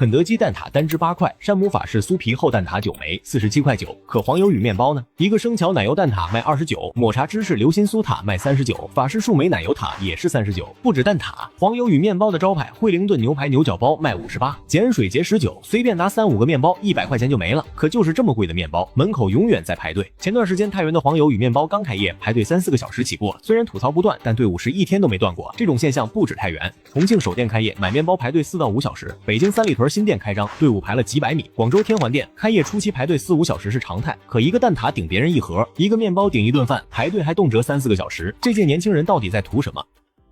肯德基蛋撻單只8塊，山姆法式酥皮厚蛋撻9枚，47.9塊。可黄油與麵包呢？一個生巧奶油蛋撻賣29，抹茶芝士流心酥塔賣39，法式樹莓奶油塔也是39。不止蛋撻，黃油與麵包的招牌惠靈頓牛排牛角包賣58，鹼水節19，隨便拿3-5個麵包100塊錢就沒了。可就是這麼貴的麵包，門口永遠在排隊。前段時間太原的黃油與麵包剛開業，排隊3-4個小時起步了。雖然吐槽不斷，但隊伍是一天都沒斷過。這種現象不止太原，重慶首店開業買麵包排隊4到5小時，北京三里屯新店開張，隊伍排了幾百米，廣州天環店開業初期排隊4-5小時是常態。可一個蛋撻頂別人一盒，一個麵包頂一頓飯，排隊還動輒3-4個小時。這屆年輕人到底在圖什麼？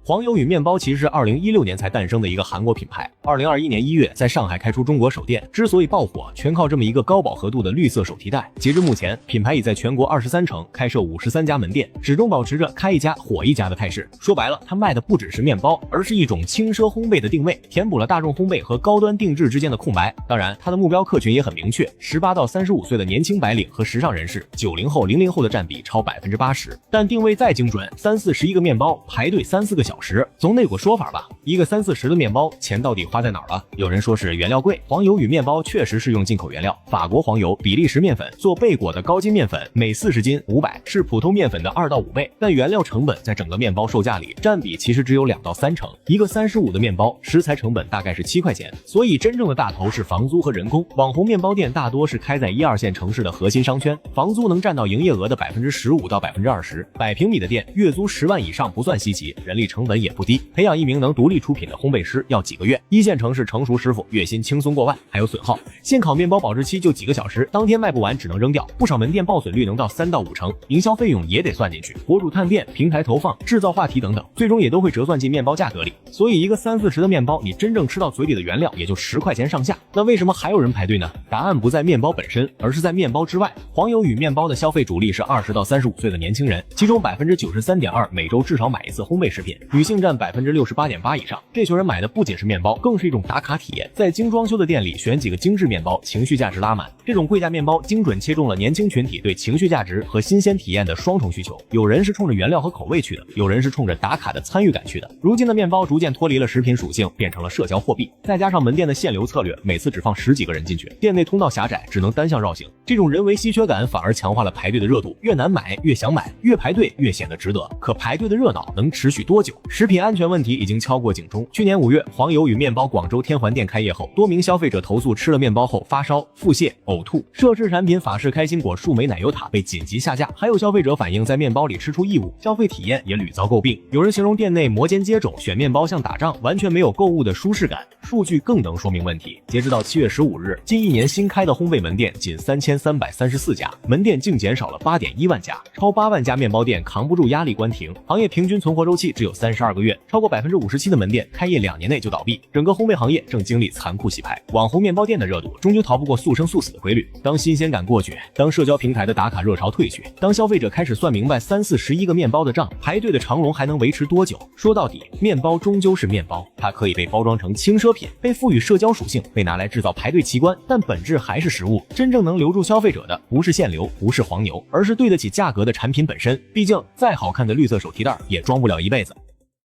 黃油與麵包其實是2016年才誕生的一個韓國品牌，2021年1月在上海開出中國首店。之所以爆火，全靠這麼一個高飽和度的綠色手提袋。截至目前，品牌已在全國23城開設53家門店，始終保持着開一家火一家的態勢。說白了，它賣的不只是麵包，而是一種輕奢烘焙的定位，填補了大眾烘焙和高端定制之間的空白。当然，它的目標客群也很明確，18到35歲的年輕白領和時尚人士，90後、00後的占比超80%。但定位再精準，3-4-11個麵包排隊3-4個小時。总得有個說法吧，一個3-40的麵包，錢到底花在哪兒了？有人說是原料貴，黃油與麵包確實是用進口原料，法國黃油、比利時麵粉做貝果的高筋麵粉，每40斤500，是普通麵粉的2到5倍。但原料成本在整個麵包售價裡占比其實只有2到3成。一個35的麵包，食材成本大概是7塊錢，所以真正的大頭是房租和人工。網紅麵包店大多是開在1、2線城市的核心商圈，房租能占到營業額的15%到20%，100平米的店月租10萬以上不算稀奇，人力成本也不低。培養一名能獨立出品的烘焙師要幾個月，1線城市成熟師傅月薪輕鬆過萬，還有損耗。現烤麵包保質期就幾個小時，當天賣不完只能扔掉，不少門店報損率能到3到5成，營銷費用也得算進去，博主探店、平台投放、制造話題等等，最終也都會折算進麵包價格裡。所以一個3-40的麵包，你真正吃到嘴裡的原料也就10塊錢上下。那為什麼還有人排隊呢？答案不在麵包本身，而是在麵包之外。黃油與麵包的消費主力是20到35歲的年輕人，其中93.2%每周至少買一次烘焙食品，女性占68.8%以上。這群人買的不僅是麵包，更是一種打卡體驗。在精裝修的店裡選幾個精致麵包，情緒價值拉滿。這種貴價麵包精準切中了年輕群體對情緒價值和新鮮體驗的雙重需求。有人是冲着原料和口味去的，有人是冲着打卡的參與感去的。如今的麵包逐漸脫離了食品屬性，變成了社交貨幣。再加上門店的限流策略，每次只放10幾個人進去，店內通道狹窄，只能單向繞行。這種人為稀缺感反而強化了排隊的熱度，越難買越想買，越排隊越顯得值得。可排队的熱鬧能持續多久？食品安全問題已經敲過警鐘。去年5月，黃油與麵包廣州天環店開業後，多名消費者投訴吃了麵包後發燒、腹瀉、嘔吐。涉事產品法式開心果樹莓奶油塔被緊急下架，還有消費者反映在麵包裡吃出異物，消費體驗也屢遭詬病。有人形容店內摩肩接踵，選麵包像打仗，完全沒有購物的舒適感。數據更能說明問題。截止到7月15日，近1年新開的烘焙門店僅3334家，門店淨減少了8.1萬家，超8萬家麵包店扛不住壓力關停，行業平均存活周期只有32個月，超過57%的門店開業2年內就倒閉。整個烘焙行業正經歷殘酷洗牌，網紅麵包店的熱度終究逃不過速生速死的規律。當新鮮感過去，當社交平台的打卡熱潮退去，當消費者開始算明白3-4-11個麵包的賬，排隊的長龍還能維持多久？說到底，麵包終究是麵包，它可以被包装成輕奢品，被賦予社交屬性，被拿來制造排隊奇觀，但本質還是食物。真正能留住消費者的不是限流，不是黄牛，而是對得起價格的產品本身。畢竟再好看的綠色手提袋也装不了一輩子。